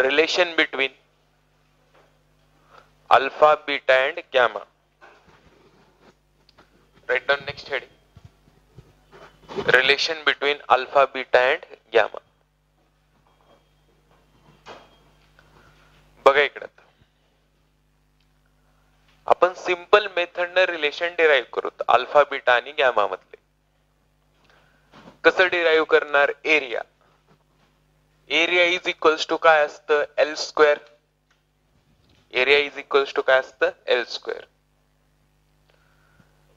relation between alpha, beta and gamma. Write down next heading. Relation between alpha, beta and gamma. बघा इकडे आपण simple मेथडने relation derive करू alpha beta आणि gamma मधले. कसं डिराइव्ह करणार? Area. Area is equals to काय असतं? L square. Area is equals to काय असतं? L square.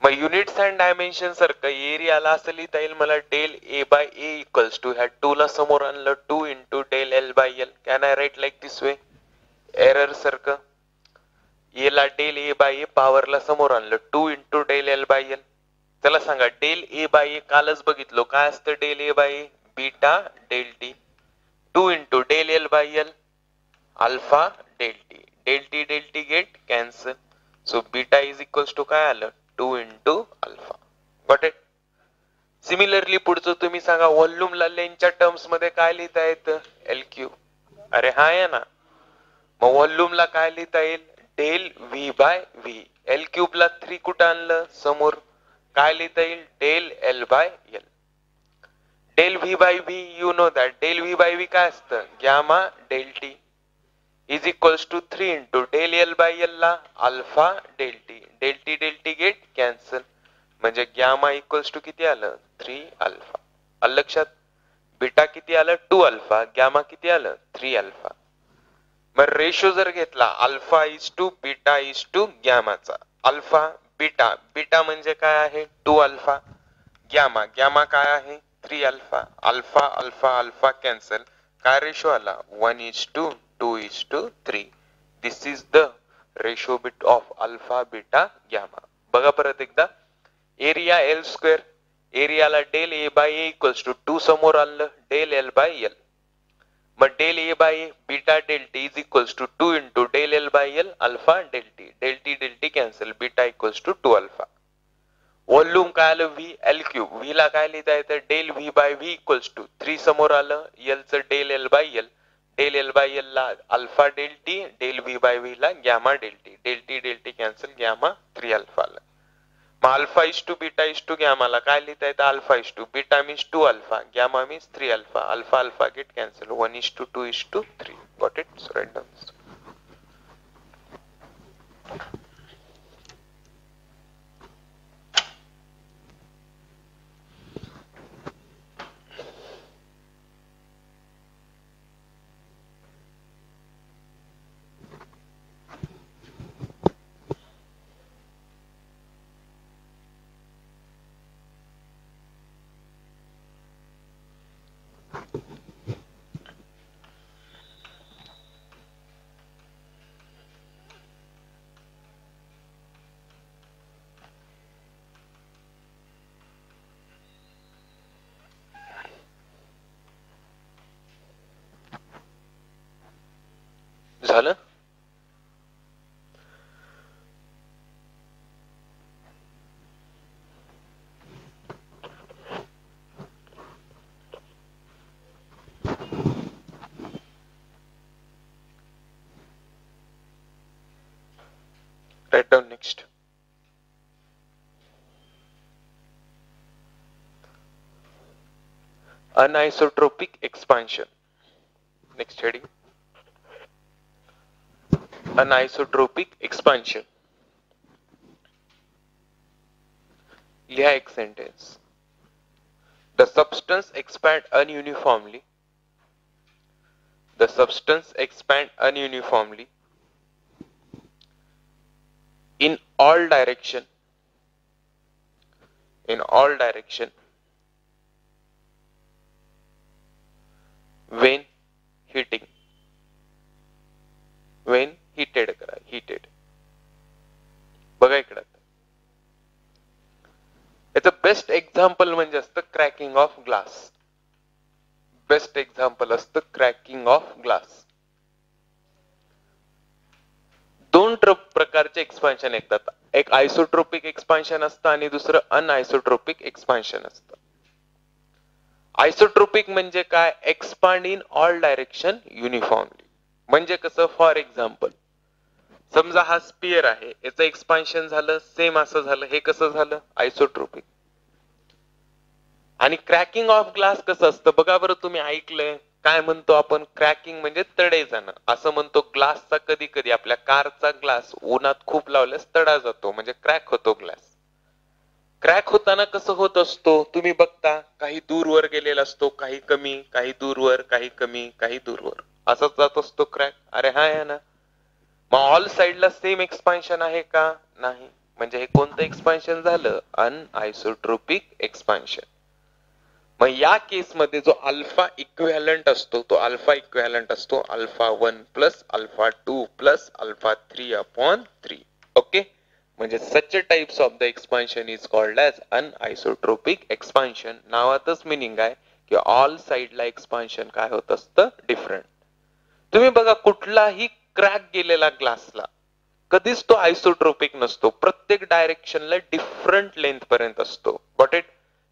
मग युनिट्स अँड डायमेन्शन सारखं एरियाला असं लिहिता येईल मला del A by A equals to ह्या 2 ला समोर आणलं 2 into del L by L. Can I write like this way? Error सारखं ए ला डेल ए बाय ए पॉवरला समोर आणलं 2 into del L by L. चला सांगा डेल ए बाय ए कालच बघितलो काय असतं del A by A? Beta del T. 2 into del L by L alpha del T. Del T get cancel. So beta is equals to काय आलं? 2 into alpha. Got it? Similarly पुढचं तुम्ही सांगा व्हॉल्यूमला लेंथच्या terms मध्ये काय लिहिता येतं? L cube. अरे हा आहे ना. मग व्हॉल्यूमला काय लिहिता येईल? Del V by V. L cube ला 3 कुठं आणलं? समोर. काय लिहिता येईल? Del L by L. Del V by V you know that. Del V by V काय असतं? Gamma del T is equals to 3 into del L by L ला alpha del T. Del T get cancel. म्हणजे gamma equals to किती आलं? 3 alpha. आलं लक्षात? Beta किती आलं? 2 अल्फा. गॅमा किती आलं? 3 अल्फा. मग रेशो जर घेतला alpha is to beta is to गॅमाचा. Alpha beta. बीटा म्हणजे काय आहे? 2 अल्फा. गॅमा काय आहे? 3 alpha. Alpha alpha alpha cancel. काय रेशो आला? 1 is to 2 is to 3. This is the ratio bit of alpha beta gamma. बघा परत एकदा. Area L square. एरियाला del A by A equals to 2 समोर आणलं डेल एल बाय एल. मग del A by A beta del T is equals to 2 into del L by L alpha del T cancel. Beta equals to 2 alpha. Volume काय आलं? V L cube. V ला काय लिहिता येतं? Del V by V equals to 3 समोर आलं L चं del L by L. Del L by L ला alpha del T. Del V by V ला gamma del T cancel. Gamma 3 alpha आलं. मग alpha is to beta is to गॅमाला काय लिहिता येतं? Alpha is to beta means 2 alpha. Gamma means 3 alpha. Alpha alpha get cancel. 1 is to 2 is to 3. Got it? So write down. झालं? Write down next. Anisotropic expansion. Next heading. Anisotropic expansion. लिहा एक sentence. The substance expand uniformly. The substance expand uniformly in all direction. In all direction. When heating. When heated करा. Heated. बघा इकडे. याचं best example म्हणजे असतं cracking of glass. Best example असतं cracking of glass. दोन प्रकारचे एक्सपान्शन येतात. एक आयसोट्रोपिक एक्सपान्शन असतं आणि दुसरं अनआयसोट्रोपिक एक्सपान्शन असतं. आयसोट्रोपिक म्हणजे काय? Expand in all direction uniformly. म्हणजे कसं, फॉर एक्झाम्पल समजा हा स्पियर आहे, याचं एक्सपान्शन झालं, सेम असं झालं, हे कसं झालं, आयसोट्रोपिक. आणि क्रॅकिंग ऑफ ग्लास कसं असतं बघा बरं, तुम्ही ऐकलंय काय म्हणतो आपण, क्रॅकिंग म्हणजे तडे जाणं असं म्हणतो. ग्लासचा कधी कधी आपल्या कारचा ग्लास उन्हात खूप लावल्यास तडा जातो, म्हणजे क्रॅक होतो ग्लास. क्रॅक होताना कसं होत असतो तुम्ही बघता, काही दूरवर गेलेला असतो, काही कमी, काही दूरवर, काही कमी, काही दूरवर, असंच जात असतो क्रॅक. अरे हा आहे ना, मग ऑल साइडला सेम एक्सपान्शन आहे का, नाही. म्हणजे हे कोणतं एक्सपान्शन झालं, अनआयसोट्रोपिक एक्सपान्शन. मग या केसमध्ये जो अल्फा इक्विव्हॅलंट असतो तो अल्फा इक्विव्हॅलंट असतो alpha 1 plus alpha 2 plus alpha 3 upon 3. Okay, म्हणजे such types of the expansion is called as anisotropic expansion. नावातच मिनिंग आहे की ऑल साइडला एक्सपान्शन काय होत असतं, डिफरंट. तुम्ही बघा कुठलाही क्रॅक गेलेला ग्लासला कधीच तो आयसोट्रोपिक नसतो, प्रत्येक डायरेक्शनला डिफरंट लेंथ पर्यंत असतो. Got it.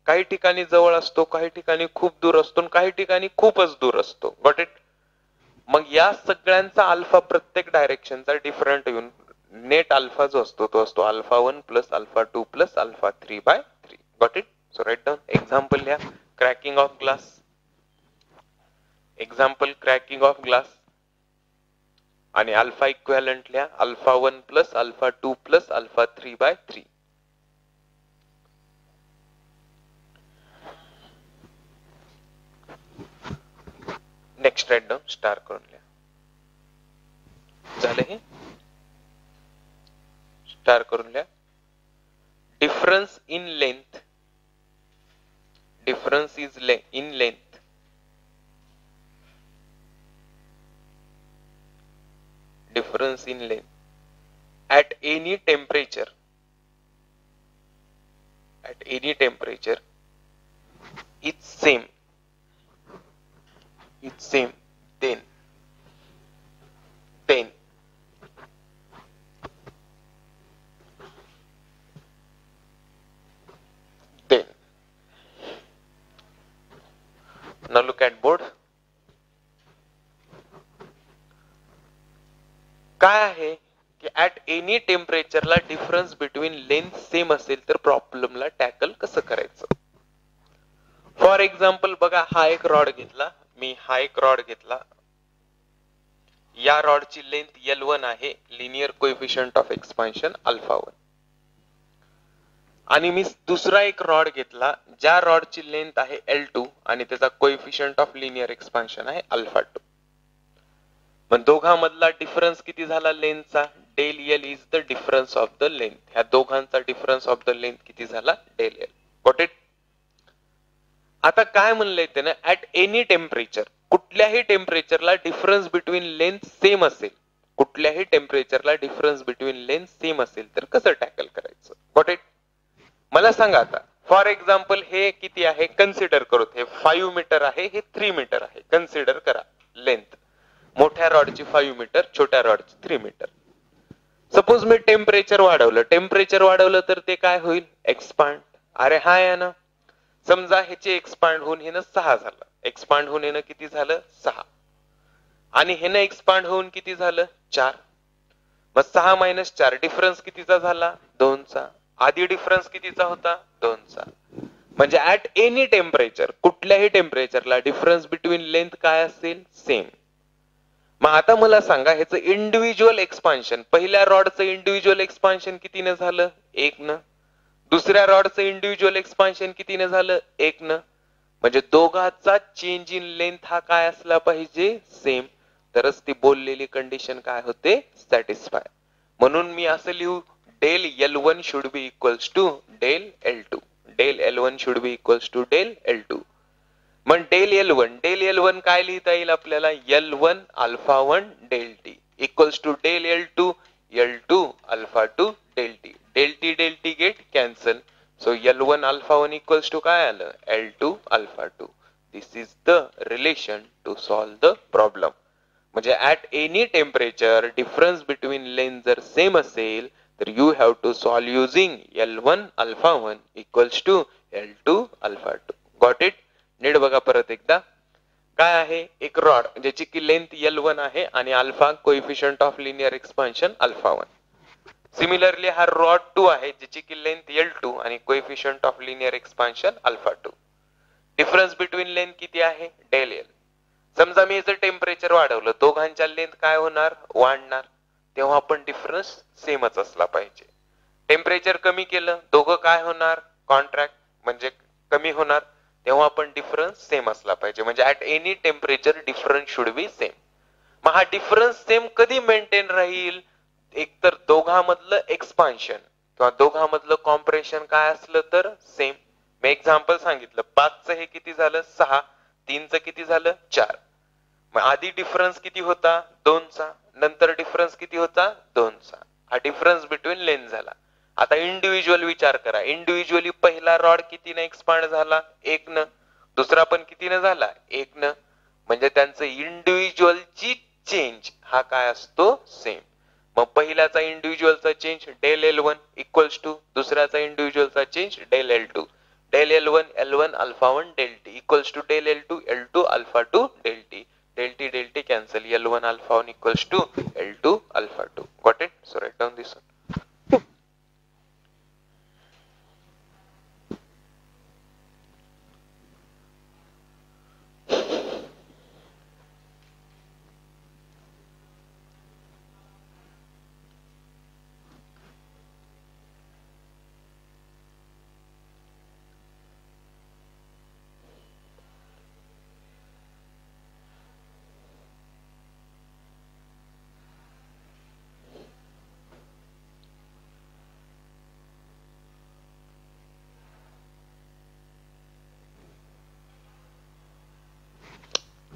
काही ठिकाणी जवळ असतो, काही ठिकाणी खूप दूर असतो, काही ठिकाणी खूपच दूर असतो. Got it. मग या सगळ्यांचा अल्फा प्रत्येक डायरेक्शनचा डिफरंट येऊन नेट अल्फा जो असतो तो असतो alpha 1 plus alpha 2 plus alpha 3/3. Got it. So write down example लिहा, cracking of glass. Example, cracking of glass. आणि अल्फा इक्विव्हॅलंट लिहा, alpha 1 plus alpha 2 plus alpha 3/3. Next write down, star करून लिहा. झालं हे, स्टार करून लिहा. Difference in length, difference is in length difference in length at any temperature, at any temperature it's same, it's same, then now look at board. काय आहे की at any टेम्परेचरला डिफरन्स बिटवीन लेंथ सेम असेल तर प्रॉब्लेमला tackle कसं करायचं. For example बघा, हा एक रॉड घेतला मी, हा एक रॉड घेतला, या रॉडची लेंथ L1 आहे, linear coefficient of expansion alpha 1. आणि मी दुसरा एक रॉड घेतला ज्या रॉडची लेंथ आहे L2 आणि त्याचा कोएफिशियंट ऑफ लिनियर एक्सपान्शन आहे अल्फा 2. पण दोघांमधला डिफरन्स किती झाला लेंथचा, del L is the difference of the length. ह्या दोघांचा डिफरन्स ऑफ द लेंथ किती झाला, डेल एल. Got it. आता काय म्हणलंय त्यानं, ऍट एनी टेम्परेचर, कुठल्याही टेम्परेचरला डिफरन्स बिटवीन लेंथ सेम असेल, कुठल्याही टेम्परेचरला डिफरन्स बिटवीन लेंथ सेम असेल तर कसं टॅकल करायचं. Got it. मला सांगा आता, फॉर एक्झाम्पल हे किती आहे कन्सिडर करू, हे 5 मीटर आहे, हे 3 मीटर आहे, कन्सिडर करा लेंथ. मोठ्या रॉडची 5 मीटर, छोट्या रॉडची 3 मीटर. सपोज मी टेम्परेचर वाढवलं तर ते काय होईल, एक्सपांड. अरे हा आहे ना, समजा ह्याचे एक्सपांड होऊन हे 6 झालं, एक्सपांड होऊन येणं किती झालं 6, आणि हे एक्सपांड होऊन किती झालं 4. मग 6 - 4 डिफरन्स कितीचा झाला, 2चा. आधी डिफरन्स कितीचा होता, 2चा. म्हणजे ऍट एनी टेम्परेचर, कुठल्याही टेम्परेचरला डिफरन्स बिटवीन लेंथ काय असेल, सेम. मग आता मला सांगा ह्याचं इंडिव्हिज्युअल एक्सपान्शन, पहिल्या रॉडचं इंडिव्हिज्युअल एक्सपान्शन कितीने झालं, 1 न. दुसऱ्या रॉडचं इंडिव्हिज्युअल एक्सपान्शन कितीने झालं, 1 न. म्हणजे दोघांचा चेंज इन लेंथ हा काय असला पाहिजे, सेम. तरच ती बोललेली कंडिशन काय होते, सॅटिस्फाय. म्हणून मी असं लिहू, del L1 should be equals to del L2. Del L1 should be equals to del L2. मग डेल L1 काय लिहिता येईल आपल्याला, L1 alpha 1 del T equals to del L2 alpha 2 del T. Del T get cancel. So L1 alpha 1 equals to काय आलं, L2 alpha 2. This is the relation to solve the problem. म्हणजे at any temperature difference between length जर same असेल तर you have to solve using L1 alpha 1 equals to L2 alpha 2. Got it. नीट बघा परत एकदा, काय आहे, एक रॉड ज्याची की लेंथ L1 आहे आणि alpha coefficient of linear expansion alpha 1. Similarly हा रॉड 2 आहे ज्याची की लेंथ L2 आणि coefficient of linear expansion alpha 2. Difference between length किती आहे, डेल L. समजा मी याचं टेम्परेचर वाढवलं, दोघांच्या लेंथ काय होणार, वाढणार, तेव्हा पण डिफरन्स सेमच असला पाहिजे. टेम्परेचर कमी केलं, दोघं काय होणार, कॉन्ट्रॅक्ट म्हणजे कमी होणार, तेव्हा पण डिफरन्स सेम असला पाहिजे. म्हणजे at any temperature difference should be same. मग हा डिफरन्स सेम कधी मेंटेन राहील, एकतर दोघांमधलं एक्सपान्शन किंवा दोघांमधलं कॉम्प्रेशन काय असलं तर सेम. मी एक्झाम्पल सांगितलं, 5चं हे किती झालं 6, 3चं किती झालं 4. मग आधी डिफरन्स किती होता 2चा, नंतर डिफरन्स किती होता 2चा. हा डिफरन्स बिटवीन लेंथ झाला. आता इंडिव्हिज्युअल विचार करा, इंडिव्हिज्युअली पहिला रॉड कितीने एक्सपांड झाला 1 न, दुसरा पण कितीने झाला 1 न. म्हणजे त्यांचं इंडिव्हिज्युअलची चेंज हा काय असतो सेम. मग पहिल्याचा इंडिव्हिज्युअलचा change del L1 equals to दुसऱ्याचा इंडिव्हिज्युअलचा change del L2. Del L1 L1 alpha 1 del T equals to del L2 L2 alpha 2 del T. Del T cancel, L1 alpha 1 equals to L2 alpha 2. Got it? So write down this one.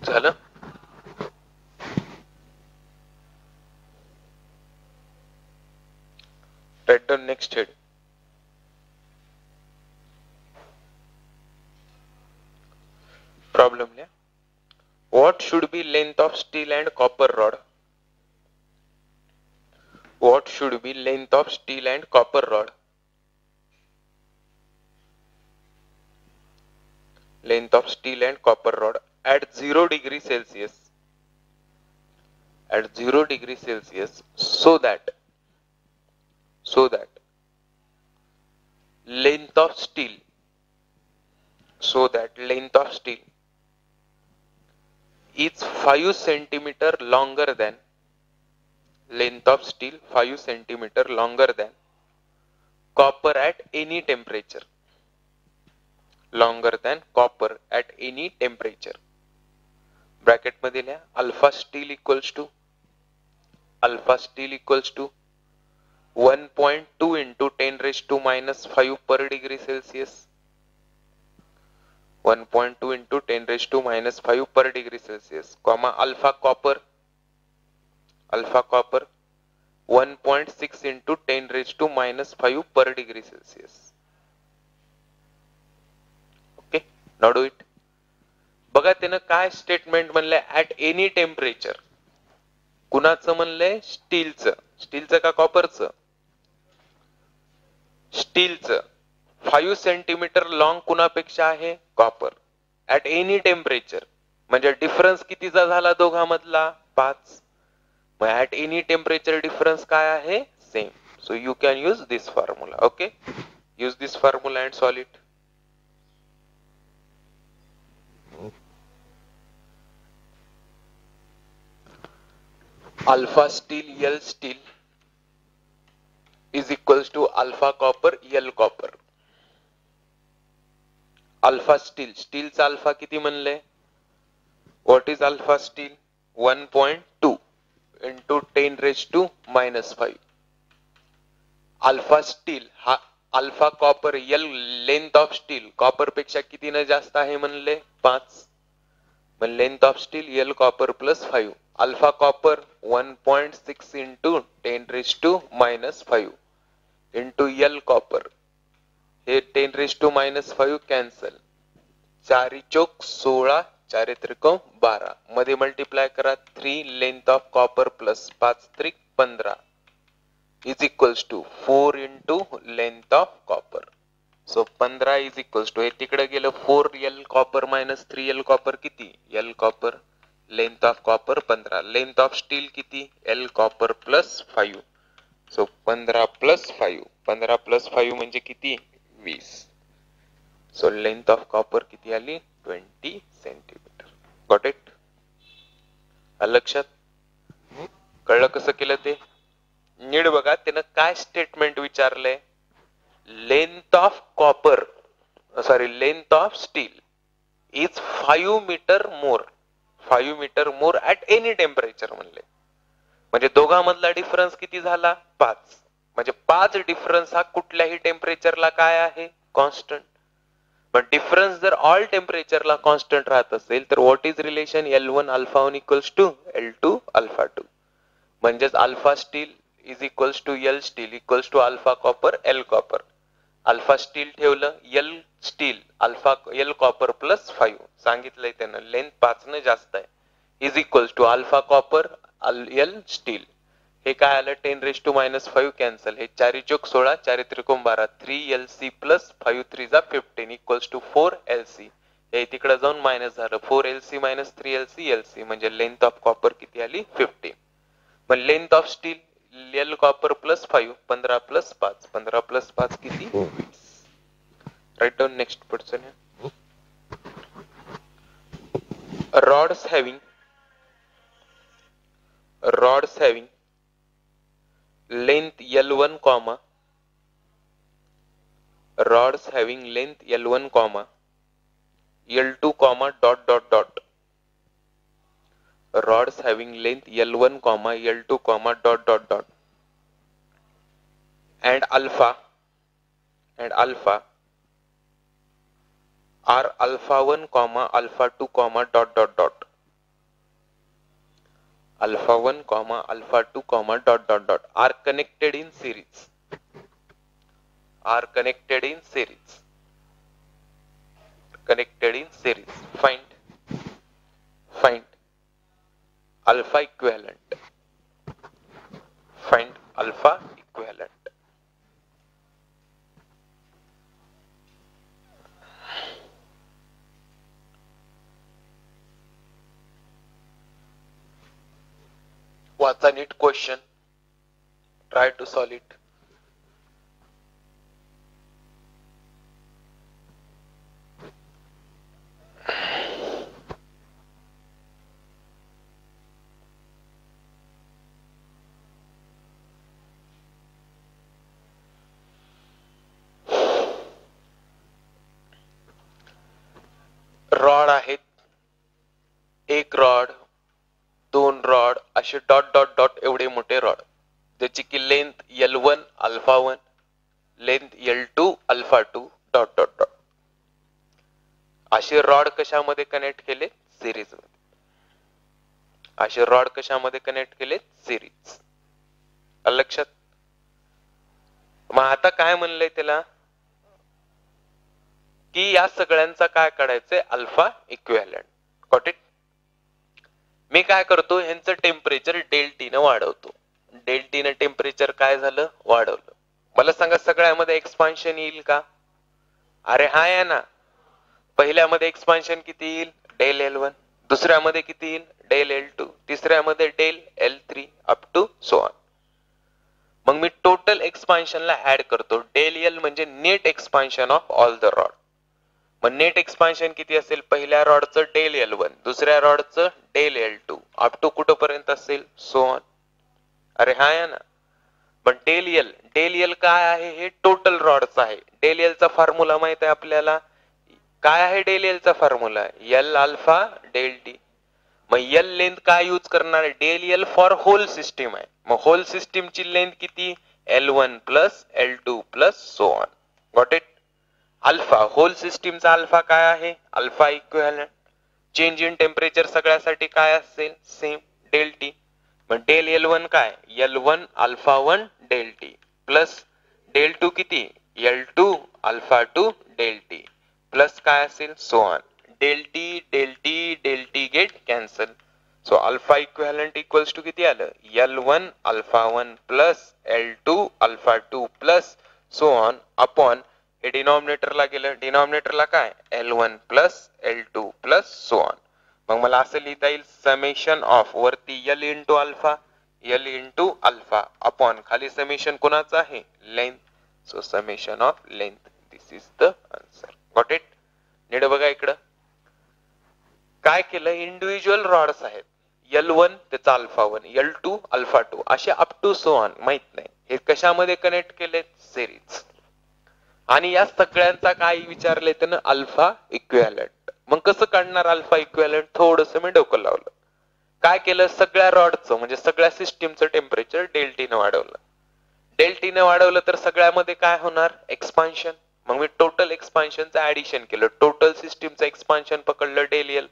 झालं? Write down next head. Problem लिहा. What should be length of steel and copper rod? What should be length of steel and copper rod? Length of steel and copper rod at 0 degree Celsius. At 0 degree Celsius, so that length of steel, is 5 centimeter longer than, length of steel 5 centimeter longer than copper at any temperature, longer than copper at any temperature. Bracket मध्ये लिहा alpha steel equals to 1.2 into 10 raised to minus 5 per degree Celsius. 1.2 into 10 raised to minus 5 per degree Celsius, comma alpha copper 1.6 into 10 raised to minus 5 per degree Celsius. Okay, now do it. बघा त्यानं काय statement म्हणलंय, at any temperature. कुणाचं म्हणलंय, स्टीलचं का कॉपरचं, स्टीलचं. 5 centimetre long कुणापेक्षा आहे, copper. At any temperature म्हणजे difference कितीचा झाला दोघांमधला 5. मग ऍट एनी टेम्परेचर डिफरन्स काय आहे, same. So you can use this formula. Okay, use this formula and solve it. Alpha steel L steel is equals to alpha copper L copper. Alpha steel, स्टीलचा alpha किती म्हणले, what is alpha steel, 1.2 into 10 raised to minus 5. Alpha steel हा alpha copper L length of steel copper पेक्षा किती न जास्त आहे म्हणले 5. मग length of steel L copper plus 5. Alpha copper 1.6 into 10 raised to minus 5 into L copper, हे 10 raised to minus 5 cancel. 4 चौक 16, 4 त्रिकोण 12, मध्ये मल्टिप्लाय करा 3 लेंथ ऑफ कॉपर प्लस 5 त्रिक 15 is equals to 4 into length of copper. So 15 is equals to हे तिकडे गेलं 4L copper minus 3L copper किती L copper length of copper 15 length of steel किती L copper plus 5 so 15 plus 5 15 plus 5 म्हणजे किती 20 so length of copper किती आली 20 centimetre got it लक्षात कळलं कसं केलं ते नीट बघा त्यानं काय स्टेटमेंट विचारलंय length of copper sorry length of steel is 5 metre more 5 metre more at any temperature म्हणले म्हणजे दोघांमधला डिफरन्स किती झाला 5 म्हणजे 5 डिफरन्स हा कुठल्याही टेम्परेचरला काय आहे कॉन्स्टंट पण डिफरन्स जर ऑल टेम्परेचरला कॉन्स्टंट राहत असेल तर what is relation L1 alpha 1 equals to L2 alpha 2 म्हणजेच alpha steel is equals to L steel equals to alpha copper L copper alpha steel ठेवलं L steel alpha L copper plus 5 सांगितलंय त्यानं length 5 ने जास्त आहे is equals to alpha copper L steel हे काय आलं 10 रेज टू मायनस 5 कॅन्सल हे 4 चौक 16 4 त्रिकोण 12 3LC प्लस 5 3 जा 15 इक्वल्स टू 4LC हे तिकडे जाऊन मायनस झालं 4LC मायनस 3LC LC म्हणजे लेंथ ऑफ कॉपर किती आली 50 मग length of steel L copper plus 5 15 plus 5 15 plus 5 किती 20 राइट डाउन नेक्स्ट पर्सन है rods having length L1 comma rods having length L1 comma L2 comma dot dot dot rods having length L1 comma L2 comma dot dot dot and alpha are alpha 1 comma alpha 2 comma dot dot dot alpha 1 comma alpha 2 comma dot dot dot are connected in series find alpha equivalent what's a neat question try to solve it rod आहेत एक rod दोन rod असे dot dot dot एवढे मोठे rod ज्याची की length L1 alpha 1 length L2 alpha 2 dot dot dot असे rod कशामध्ये कनेक्ट केले सिरीज मध्ये असे रॉड कशामध्ये कनेक्ट केले सिरीज लक्षात मग आता काय म्हणलंय त्याला की या सगळ्यांचा काय काढायचंय अल्फा इक्विव्हॅलंट गॉट इट मी काय करतो ह्यांचं टेम्परेचर डेल्टी ने वाढवतो डेल्टी ने टेम्परेचर काय झालं वाढवलं मला सांगा सगळ्यामध्ये एक्सपान्शन येईल का अरे हा आहे ना पहिल्यामध्ये एक्सपान्शन किती येईल डेल L1 दुसऱ्यामध्ये किती येईल डेल L2 तिसऱ्यामध्ये del L3 up to so on मग मी टोटल एक्सपान्शनला ऍड करतो डेल L म्हणजे net expansion of all the rod मग नेट एक्सपान्शन किती असेल पहिल्या रॉडचं डेल L1 दुसऱ्या रॉडचं डेल L2 अप टू कुठपर्यंत असेल सो ऑन अरे हा आहे ना पण डेल L काय आहे हे टोटल रॉडचं आहे डेल L चा फॉर्म्युला माहित आहे आपल्याला काय आहे डेल L चा formula L alpha del T मग L लेंथ काय यूज करणार del L for whole system आहे मग होल सिस्टीमची लेंथ किती L1 plus L2 plus so on got it alpha whole सिस्टीमचा अल्फा काय आहे alpha equivalent change in temperature सगळ्यासाठी काय असेल सेम डेल टी मग डेल L1 काय L1 alpha 1 del T plus del 2 किती L2 alpha 2 del T plus काय असेल so on del T get cancel so alpha equivalent equals to किती आलं L1 alpha 1 plus L2 alpha 2 plus so on upon हे डिनॉमिनेटरला गेलं, डिनॉमिनेटरला काय L1 plus L2 plus so on. मग मला असं लिहिता येईल समेशन ऑफ वरती L into alpha, L into alpha upon खाली समेशन कोणाचं आहे length. So summation of length. This is the answer. Got it. नीट बघा इकडं काय केलं, इंडिव्हिज्युअल रॉड्स आहेत L1 त्याचा अल्फा 1, L2 अल्फा 2 असे अप टू सो ऑन माहित नाही हे कशामध्ये कनेक्ट केले सिरीज. आणि या सगळ्यांचा काय विचारले त्यानं अल्फा इक्विव्हॅलंट. मग कसं काढणार अल्फा इक्विव्हॅलंट, थोडंसं मी डोकं लावलं. काय केलं, सगळ्या रॉडचं म्हणजे सगळ्या सिस्टीमचं टेम्परेचर डेल्टी ने वाढवलं. डेल्टी ने वाढवलं तर सगळ्यामध्ये काय होणार एक्सपान्शन. मग मी टोटल एक्सपान्शनचं ऍडिशन केलं, टोटल सिस्टीमचं एक्सपान्शन पकडलं डेल एल.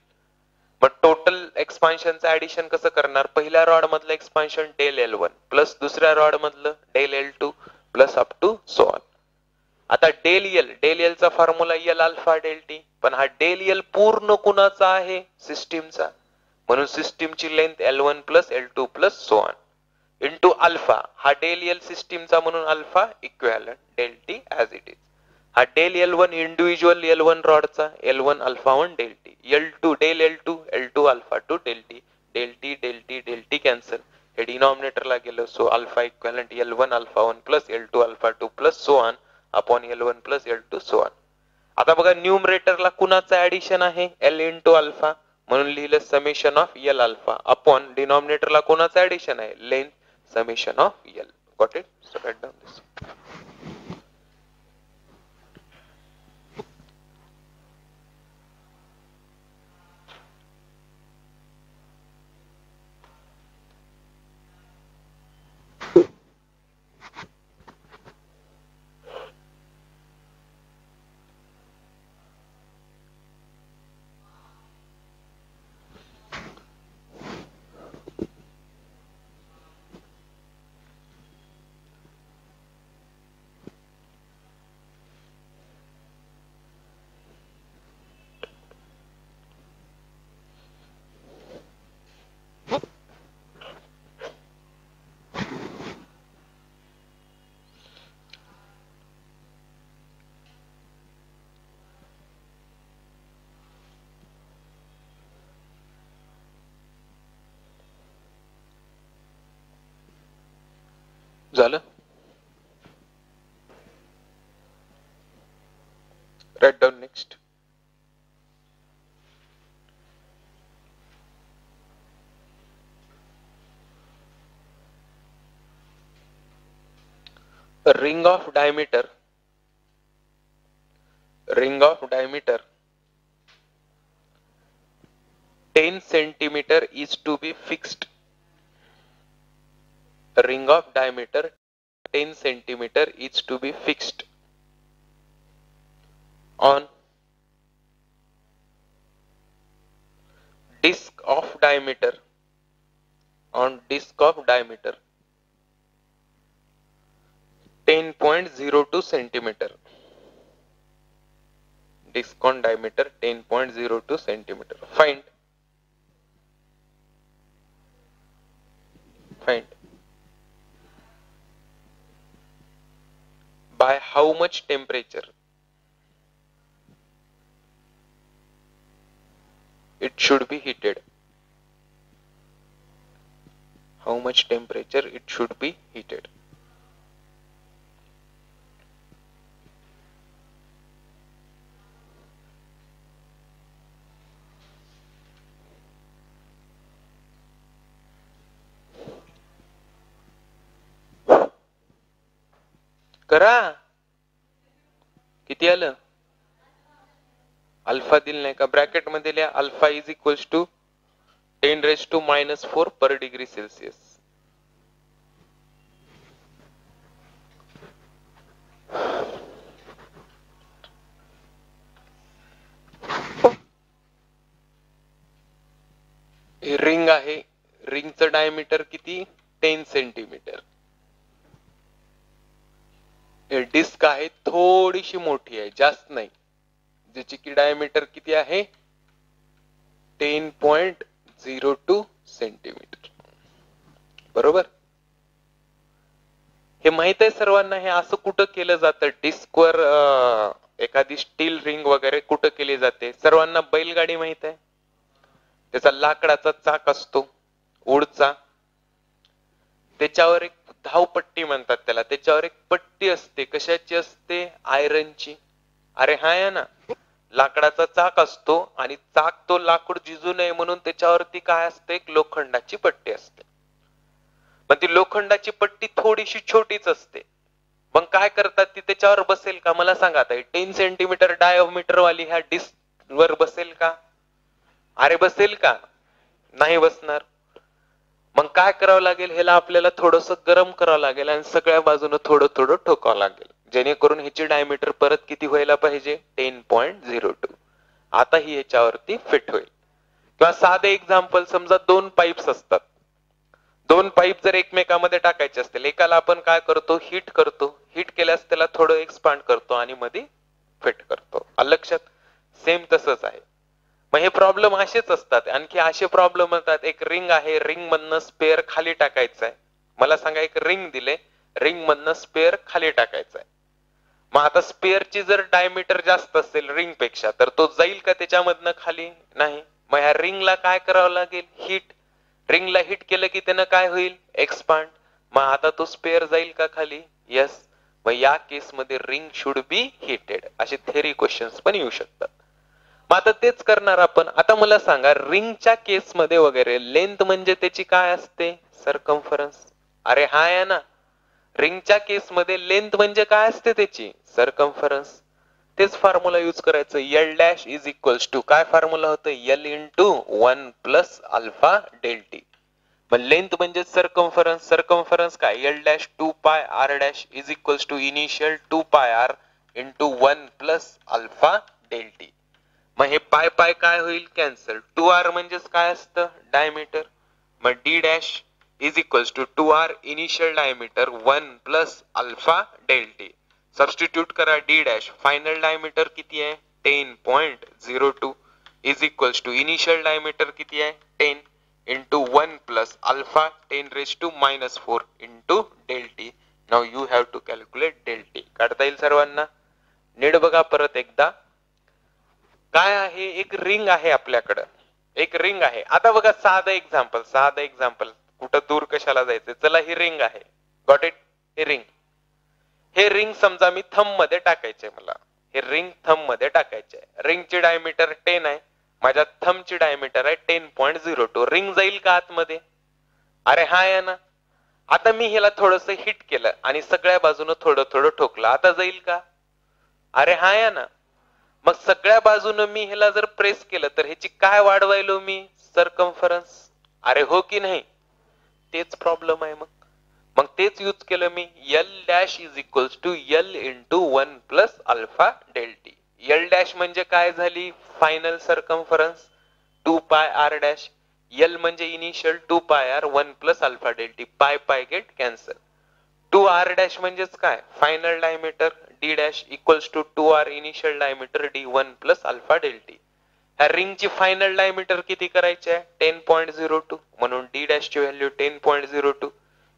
मग टोटल एक्सपान्शनचं ऍडिशन कसं करणार, पहिल्या रॉड मधलं एक्सपान्शन डेल L1 प्लस दुसऱ्या रॉड मधलं del L2 plus up to so on. आता डेल एल चा formula L alpha del T, पण हा डेल एल पूर्ण कुणाचा आहे सिस्टीमचा, म्हणून सिस्टीमची length L1 plus L2 plus so on into alpha. हा डेल एल सिस्टीमचा म्हणून alpha equivalent del T as it is. हा डेल L1 इंडिव्हिज्युअल L1 रॉडचा L1 alpha 1 del T, L2 del L2 L2 alpha 2 del T, del T cancel. हे डिनॉमिनेटरला गेलं. So alpha equivalent L1 alpha 1 plus L2 alpha 2 plus so on upon L1 plus L2 so on. आता बघा न्यूमरेटरला कुणाचं addition आहे L into alpha, म्हणून लिहिलं summation of L alpha upon डिनॉमिनेटरला कोणाचं ऍडिशन आहे length summation of L. Got it. So write down this. झालं. Write down next. ring of diameter 10 centimeter is to be fixed. Ring of diameter 10 centimeter is to be fixed on disc of diameter 10.02 centimeter. Disc on diameter 10.02 centimeter. Find by how much temperature it should be heated. How much temperature it should be heated. करा. किती आलं, alpha दिल नाही का, bracket मध्ये लिहा alpha is equals to 10⁻⁻⁴ per degree Celsius. हे ring आहे, रिंगचं डायमीटर किती 10 सेंटीमीटर. डिस्क आहे थोडीशी मोठी आहे, जास्त नाही, ज्याची की डायमीटर किती आहे 10.02 सेंटीमीटर. बरोबर. हे माहित आहे सर्वांना, हे असं कुठं केलं जातं डिस्कवर एखादी स्टील रिंग वगैरे कुठं केली जाते? सर्वांना बैलगाडी माहित आहे, त्याचा लाकडाचा चाक असतो उडचा, त्याच्यावर एक धावपट्टी म्हणतात त्याला, त्याच्यावर एक पट्टी असते, कशाची असते? आयरनची. अरे हा आहे ना, लाकडाचा चाक असतो आणि चाक तो लाकूड झिजू नये म्हणून त्याच्यावरती काय असते? एक लोखंडाची पट्टी असते. पण ती लोखंडाची पट्टी थोडीशी छोटीच असते. मग काय करतात, ती त्याच्यावर बसेल का मला सांगा? आता 10 सेंटीमीटर डायोमीटर वाली ह्या डिस्क वर बसेल का? अरे बसेल का? नाही बसणार. मग काय करावं लागेल, ह्याला आपल्याला थोडस गरम करावं लागेल आणि सगळ्या बाजूने थोडं थोडं ठोकावं लागेल, जेणेकरून ह्याची डायमीटर परत किती व्हायला पाहिजे? 10.02. आता ही ह्याच्यावरती फिट होईल. किंवा साधे एक्झाम्पल, समजा दोन पाईप्स असतात, दोन पाईप जर एकमेकांमध्ये टाकायचे असतील, एकाला आपण काय करतो? हिट करतो, हिट केल्यास त्याला थोडं एक्सपांड करतो आणि मध्ये फिट करतो. लक्षात? सेम तसंच आहे. मग हे प्रॉब्लेम असेच असतात. आणखी असे प्रॉब्लेम येतात, एक रिंग आहे, रिंग मधनं स्पेअर खाली टाकायचं आहे. मला सांगा, एक रिंग दिले, रिंग मधनं स्पेअर खाली टाकायचा आहे. मग आता स्पेअरची जर डायमीटर जास्त असेल रिंग पेक्षा, तर तो जाईल का त्याच्यामधनं खाली? नाही. मग ह्या रिंगला काय करावं लागेल? हिट. रिंगला हिट केलं की त्यानं काय होईल? एक्सपांड. मग आता तो स्पेअर जाईल का खाली? यस. मग या केसमध्ये रिंग शुड बी हिटेड. असे थेरी क्वेश्चन्स पण येऊ शकतात. मग आता तेच करणार आपण. आता मला सांगा, रिंगच्या केसमध्ये वगैरे लेंथ म्हणजे त्याची काय असते? सर्कम्फरन्स. अरे हा आहे ना, रिंगच्या केसमध्ये लेंथ म्हणजे काय असते त्याची? सर्कम्फरन्स. तेच फॉर्म्युला यूज करायचं, L dash is equals to, काय फॉर्म्युला होतं? L into 1 plus alpha del T. मग लेंथ म्हणजे सर्कम्फरन्स, सर्कम्फरन्स काय? L dash 2 pi R dash is equals to initial 2 pi R into 1 plus alpha del T. मग हे पाय पाय काय होईल? कॅन्सल. 2r म्हणजेच काय असतं? डायमीटर. मग D dash is equals to 2r initial diameter 1 plus alpha del T. Substitute करा डी डॅश, फायनल डायमीटर किती आहे? 10.02 is equals to initial diameter किती आहे? 10 into 1 plus alpha 10 raise to -4 into del T. Now you have to calculate del T. काढता येईल सर्वांना? नीट बघा परत एकदा. काय आहे? एक रिंग आहे आपल्याकडं, एक रिंग आहे. आता बघा साधं एक्झाम्पल, साधं एक्झाम्पल, कुठं दूर कशाला जायचं? चला, ही रिंग आहे. Got it? हे रिंग, हे रिंग समजा मी थंब मध्ये टाकायचे मला, हे रिंग थंब मध्ये टाकायचे. रिंगची डायमीटर 10 आहे, माझ्या थंबची डायमीटर आहे 10.02. रिंग जाईल का आतमध्ये? अरे हा आहे ना. आता मी ह्याला थोडस हिट केलं आणि सगळ्या बाजूनं थोडं थोडं ठोकलं, आता जाईल का? अरे हा आहे ना. मग सगळ्या बाजूनं मी ह्याला जर प्रेस केलं तर ह्याची काय वाढवायलो मी? सर्कम्फरन्स. अरे हो की नाही? तेच प्रॉब्लेम आहे. मग मग तेच यूज केलं मी, L dash is equals to L into 1 plus alpha del T. L dash म्हणजे काय झाली? Final circumference 2 pi R dash. L म्हणजे initial 2 pi R 1 plus alpha del T. Pi pi get cancel. 2r dash म्हणजेच काय? Final diameter. D dash equals to 2r initial diameter D 1 plus alpha del T. ह्या रिंगची final diameter किती करायची आहे? 10.02. म्हणून D dash ची value 10.02.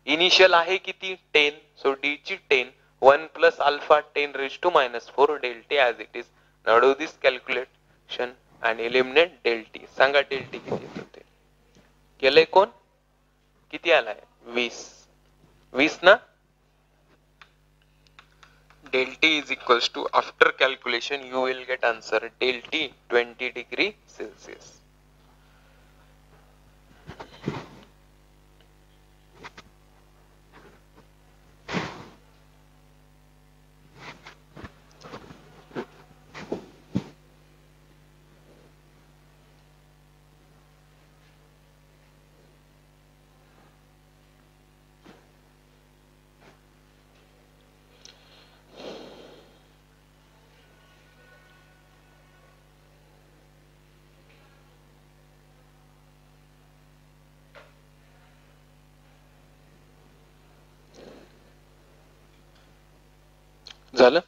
Initial आहे किती? 10. सो डी ची 10. 1 plus alpha 10 raise to -4 del T as it is. Now do this calculation and eliminate del T. सांगा डेल टी किती येत होते? केलंय कोण? किती आलाय? 20. 20 ना? Del T is equals to, after calculation you will get answer del T 20 degree Celsius. झालं?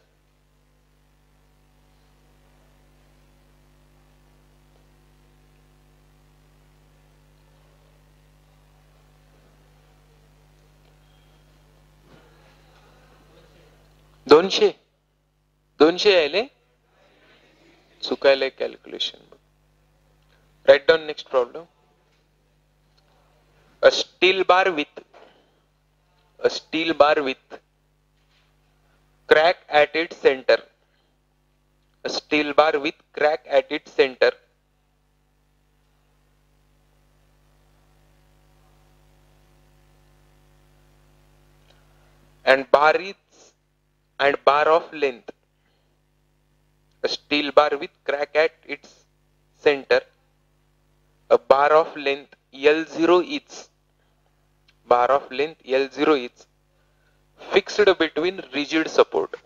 200 200 यायले चुकायले calculation. Write down next problem. A steel bar with crack at its center. A steel bar with crack at its center. And bar of length. A steel bar with crack at its center. A bar of length L0 is. Bar of length L0 is fixed between rigid support.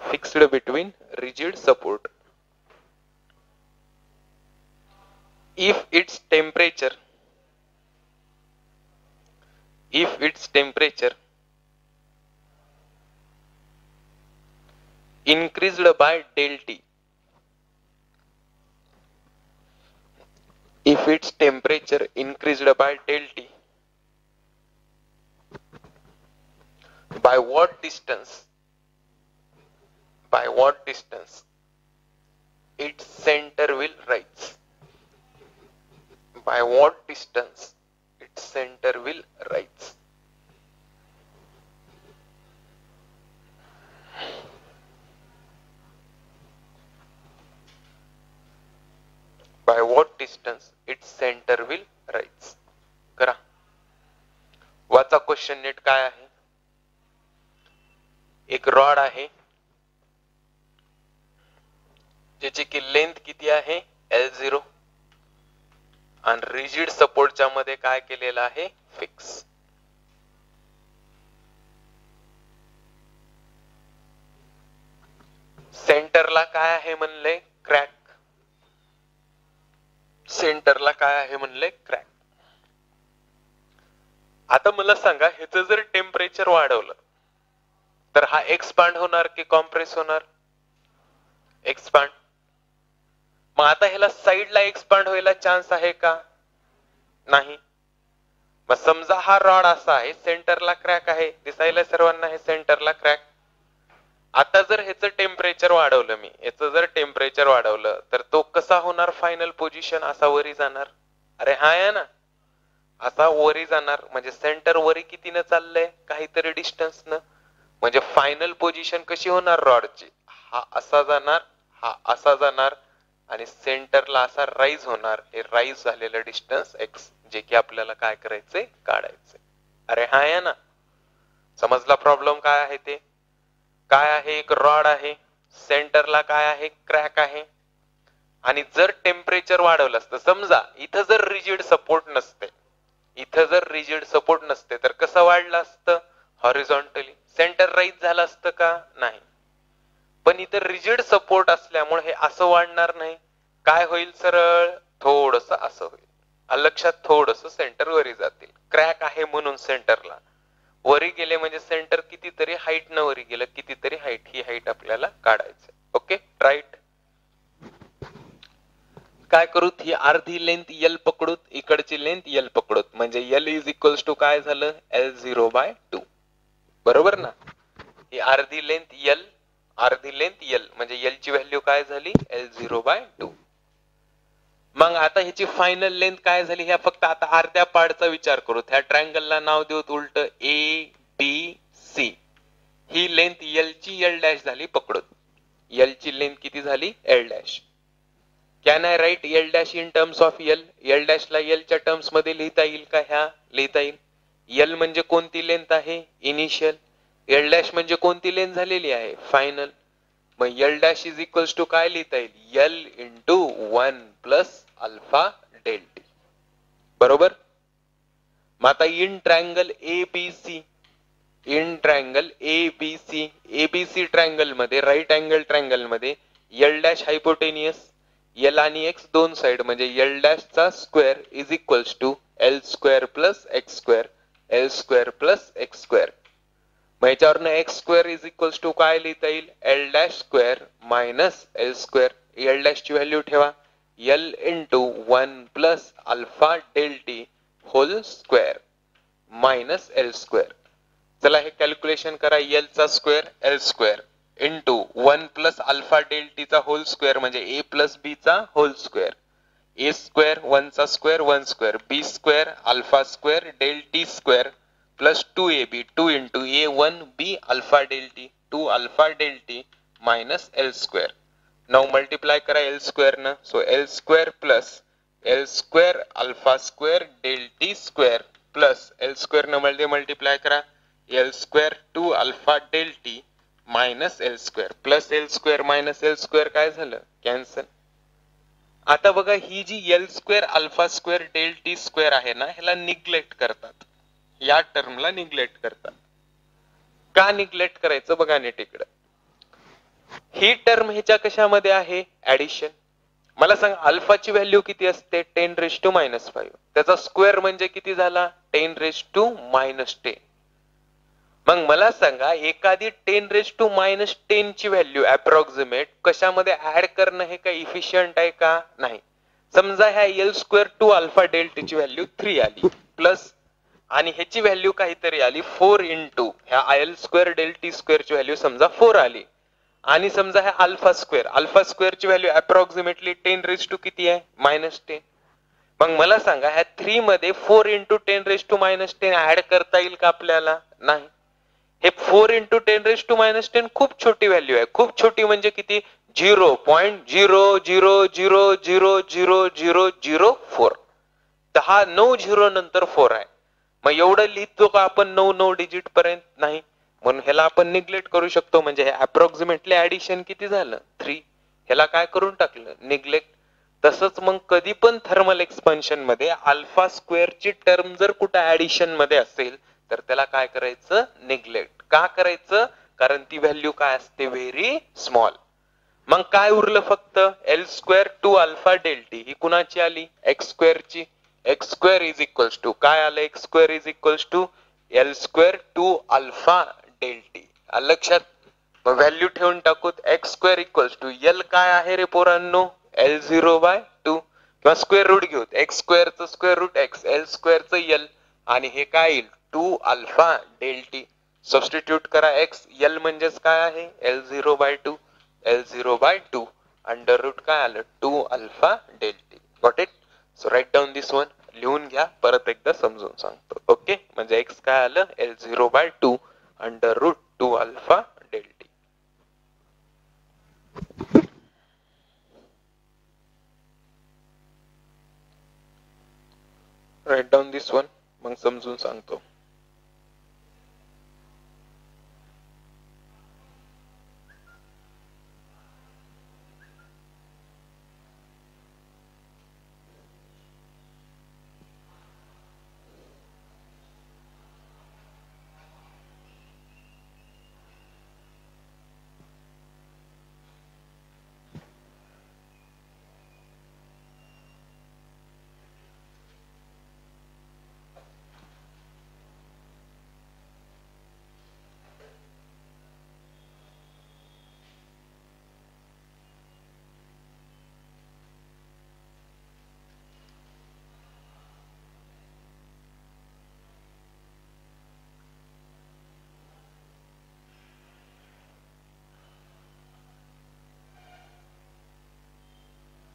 Fixed between rigid support. If its temperature increased by del T. If its temperature increased by del T, by what distance its center will rise? By what distance its center will rise? By what distance its center will rise? करा. वाचा question नीट काय आहे. एक rod आहे ज्याची की length किती आहे L0 आणि रिजिड सपोर्टच्या मध्ये काय केलेलं आहे फिक्स. सेंटरला काय आहे म्हणले क्रॅक. सेंटरला काय आहे म्हणले क्रॅक. आता मला सांगा ह्याचं जर टेम्परेचर वाढवलं तर हा एक्सपांड होणार की कॉम्प्रेस होणार. एक्सपांड. मग आता ह्याला साइडला एक्सपांड व्हायला चान्स आहे का नाही. मग समजा हा रॉड असा आहे सेंटरला क्रॅक आहे दिसायला सर्वांना हे सेंटरला क्रॅक. आता जर ह्याचं टेम्परेचर वाढवलं मी याचं जर टेम्परेचर वाढवलं तर तो कसा होणार फायनल पोझिशन असा वरी जाणार. अरे हा आहे ना असा वरी जाणार म्हणजे सेंटर वरी कितीनं चाललंय काहीतरी डिस्टन्स न म्हणजे फायनल पोझिशन कशी होणार रॉडची. हा असा जाणार हा असा जाणार आणि सेंटरला असा राईज होणार. हे राईज झालेलं डिस्टन्स एक्स जे की आपल्याला काय करायचंय काढायचंय. अरे हा आहे ना समजला प्रॉब्लेम काय आहे ते. काय आहे एक रॉड आहे सेंटरला काय आहे क्रॅक आहे आणि जर टेम्परेचर वाढवलं असतं समजा इथं जर रिजिड सपोर्ट नसते तर कसं वाढलं असतं हॉरिझॉन्टली सेंटर राईज झालं असतं का नाही. पण इथं रिजिड सपोर्ट असल्यामुळे हे असं वाढणार नाही. काय होईल सरळ थोडस असं होईल. लक्षात थोडस सेंटर वरी जातील. क्रॅक आहे म्हणून सेंटरला वरी गेले म्हणजे सेंटर कितीतरी हाईट न वरी गेलं कितीतरी हाईट ही हाईट आपल्याला काढायचं. Okay right. काय करूत ही अर्धी लेंथ L पकडूत इकडची लेंथ L पकडूत म्हणजे L इज इक्वल्स टू काय झालं L0/2 बरोबर ना. ही अर्धी लेंथ L म्हणजे L ची व्हॅल्यू काय झाली L0/2. मग आता ह्याची फायनल लेंथ काय झाली ह्या फक्त आता अर्ध्या पार्टचा विचार करू. ह्या ट्रायंगलला नाव देऊत उलट ABC. ही लेंथ L ची L' झाली पकडून. L ची लेंथ किती झाली L'. Can I write L' in terms of L. L' ला L च्या टर्म्स मध्ये लिहिता येईल का ह्या लिहिता येईल. L म्हणजे कोणती लेंथ आहे इनिशियल. L' म्हणजे कोणती लेंथ झालेली आहे फायनल. मग L' इज इक्वल्स टू काय लिहिता येईल L into 1 plus alpha del T बरोबर. मग आता इन ट्रायंगल ABC ट्रायंगल मध्ये राईट अँगल ट्रायंगल मध्ये L' हायपोटेनियस L आणि X दोन साइड म्हणजे L' चा square is equals to L² plus X². मग याच्यावरनं X² इज इक्वल्स टू काय लिहिता येईल L' मायनस L². L' ची व्हॅल्यू ठेवा L into 1 plus alpha del T whole square minus L². चला हे कॅल्क्युलेशन करा. एल चा square L square into 1 plus alpha del T चा होल स्क्वेअर म्हणजे ए प्लस बी चा होल स्क्वेअर. ए square 1 चा square 1 square B square alpha square del T square plus 2ab 2 into A 1 B alpha del T 2 alpha del T minus L square. Now multiply करा L square न. So L square plus L square alpha square del T square plus L square न multiply करा L square 2 alpha del T minus L square plus L square minus L square काय झालं cancel. आता बघा ही जी L square alpha square del T square आहे ना ह्याला निग्लेक्ट करतात. या टर्मला निग्लेक्ट करतात. का निग्लेक्ट करायचं बघा नीट इकडं. ही टर्म ह्याच्या कशामध्ये आहे ऍडिशन. मला सांग अल्फाची व्हॅल्यू किती असते 10⁻⁻5. त्याचा स्क्वेअर म्हणजे किती झाला 10⁻⁻10. मग मला सांगा एखादी 10⁻⁻10 ची व्हॅल्यू अप्रॉक्सिमेट कशामध्ये ऍड करणं हे काय इफिशियंट आहे का नाही. समजा ह्या L square 2 alpha del T ची व्हॅल्यू 3 आली प्लस आणि ह्याची व्हॅल्यू काहीतरी आली 4 इंटू ह्या L square del T square ची व्हॅल्यू समजा 4 आली आणि समजा ह्या अल्फा स्क्वेअर ची व्हॅल्यू अप्रॉक्सिमेटली 10 किती आहे -10. मग मला सांगा ह्या 3 मध्ये 4 इंटू 10⁻⁻10 ऍड करता येईल का आपल्याला नाही. हे 4 इंटू 10⁻⁻10 खूप छोटी व्हॅल्यू आहे. खूप छोटी म्हणजे किती 0.0000004. 9 झिरो नंतर 4 आहे. मग एवढं लिहितो का आपण 9 डिजिट पर्यंत नाही. म्हणून ह्याला आपण निग्लेक्ट करू शकतो. म्हणजे हे अप्रॉक्सिमेटली ऍडिशन किती झालं 3. ह्याला काय करून टाकलं निग्लेक्ट. तसंच मग कधी पण थर्मल एक्सपान्शन मध्ये अल्फा स्क्वेअर ची टर्म जर कुठे ऍडिशन मध्ये असेल तर त्याला काय करायचं निग्लेक्ट. का करायचं कारण ती व्हॅल्यू काय असते व्हेरी स्मॉल. मग काय उरलं फक्त L square 2 alpha del T ही कुणाची आली एक्स स्क्वेअर ची. X square is equals to काय आलं X square is equals to L square 2 alpha del T. लक्षात व्हॅल्यू ठेवून टाकूत X square equals to L काय आहे रे पोरांनो L0/2 किंवा स्क्वेअर रूट घेऊत एक्स स्क्वेअरचं स्क्वेअर रूट एक्स एल स्क्वेअरचं एल आणि हे काय येईल 2 अल्फा डेल टी. सबस्टिट्यूट करा एक्स एल म्हणजेच काय आहे L0/2 अंडर रूट काय आलं 2 alpha del T. Got it. So write down this one. लिहून घ्या परत एकदा समजून सांगतो. ओके म्हणजे एक्स काय आलं L0/2 under root 2 alpha del T. Write down this one मग समजून सांगतो.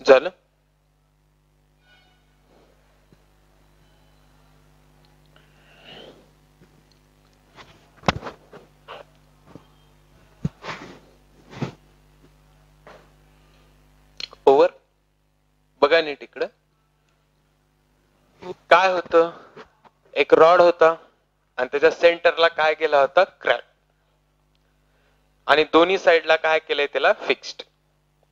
झालं. ओव्हर. बघा नीट इकडं काय होतं एक रॉड होता आणि त्याच्या सेंटरला काय केला होता क्रॅक आणि दोन्ही साइडला काय केलंय त्याला फिक्स्ड.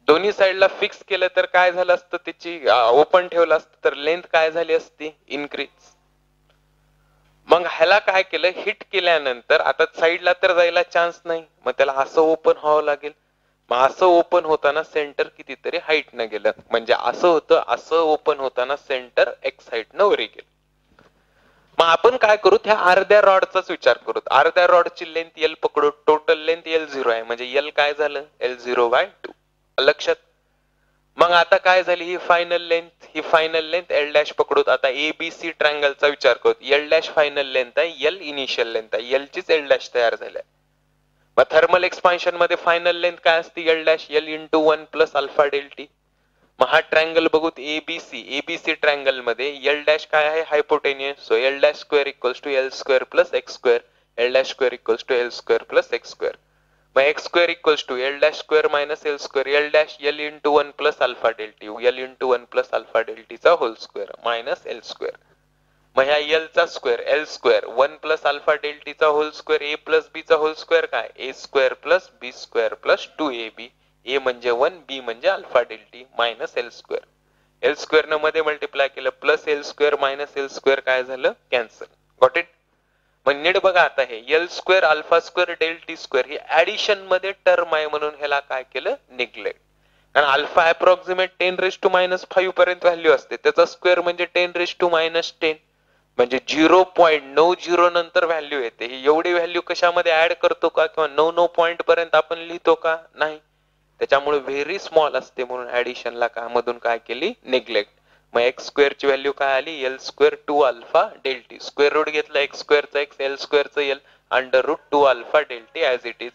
दोन्ही साइडला फिक्स केलं तर काय झालं असतं त्याची ओपन ठेवलं असतं तर लेंथ काय झाली असती इनक्रीज. मग ह्याला काय केलं हिट केल्यानंतर आता साइडला तर जायला चान्स नाही मग त्याला असं ओपन व्हावं लागेल. मग असं ओपन होताना सेंटर कितीतरी हाईट न गेलं म्हणजे असं होतं असं ओपन होताना सेंटर एक्स हाईट न वरी गेलं. मग आपण काय करू त्या अर्ध्या रॉडचाच विचार करू. अर्ध्या रॉडची लेंथ एल पकडू टोटल लेंथ L0 आहे म्हणजे एल काय झालं L0/2. लक्षात मग आता काय झाली ही फायनल लेंथ एल डॅश पकडूत. आता एबीसी ट्रायंगलचा विचार करू. एल डॅश फायनल लेंथ आहे, एल इनिशियल लेंथ आहे, एल चीच एल डॅश तयार झाल्या. मग थर्मल एक्सपान्शन मध्ये फायनल लेंथ काय असते? L dash L into 1 plus alpha del T. मग हा ट्रायंगल बघूत एबीसी ट्रायंगल मध्ये एल डॅश काय आहे? Hypotenuse. So L dash square equals to L square plus X square. L dash square equals to L square plus X square. मग X square equals to L dash square minus L square. L dash L into 1 plus alpha del T. एल into 1 plus alpha del टीचा whole square minus L square. मग ह्या L चा square L square 1 plus alpha del टीचा whole square A plus B चा whole square काय? A square plus B square plus 2ab. ए म्हणजे 1, B म्हणजे alpha del T minus L square. L square न मध्ये मल्टिप्लाय केलं plus L square minus L square काय झालं? कॅन्सल. Got it? मग नीट बघा आता हे L square alpha square del T square ही ऍडिशन मध्ये टर्म आहे म्हणून ह्याला काय केलं? निग्लेक्ट. कारण अल्फा अप्रॉक्सिमेट 10⁻⁻5 पर्यंत व्हॅल्यू असते. त्याचा स्क्वेअर म्हणजे 10⁻⁻10 म्हणजे 0.90 नंतर व्हॅल्यू येते. ही एवढी व्हॅल्यू कशामध्ये ऍड करतो का? किंवा 99 पॉइंट पर्यंत आपण लिहितो का? नाही. त्याच्यामुळे व्हेरी स्मॉल असते म्हणून ऍडिशनला काय मधून काय केली? निग्लेक्ट. मग एक्स स्क्वेअर ची व्हॅल्यू काय आली? L square 2 alpha del T. Square root घेतला एक्स स्क्वेअरचा एक्स, एल स्क्वेअरचा L, under root 2 alpha del T as it is.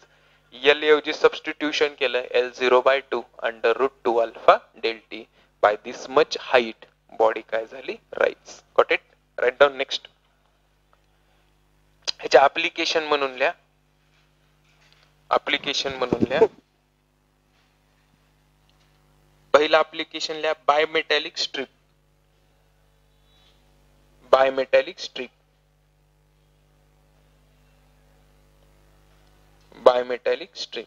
L ऐवजी सबस्टिट्यूशन केलं L0/2 under root 2 alpha del T. By this much height body काय झाली? Rise. Got it? Write down. Next ह्याच्या application म्हणून लिहा. Application म्हणून लिहा. पहिला ऍप्लिकेशन लिहा bimetallic strip. Bimetallic strip. Bimetallic strip.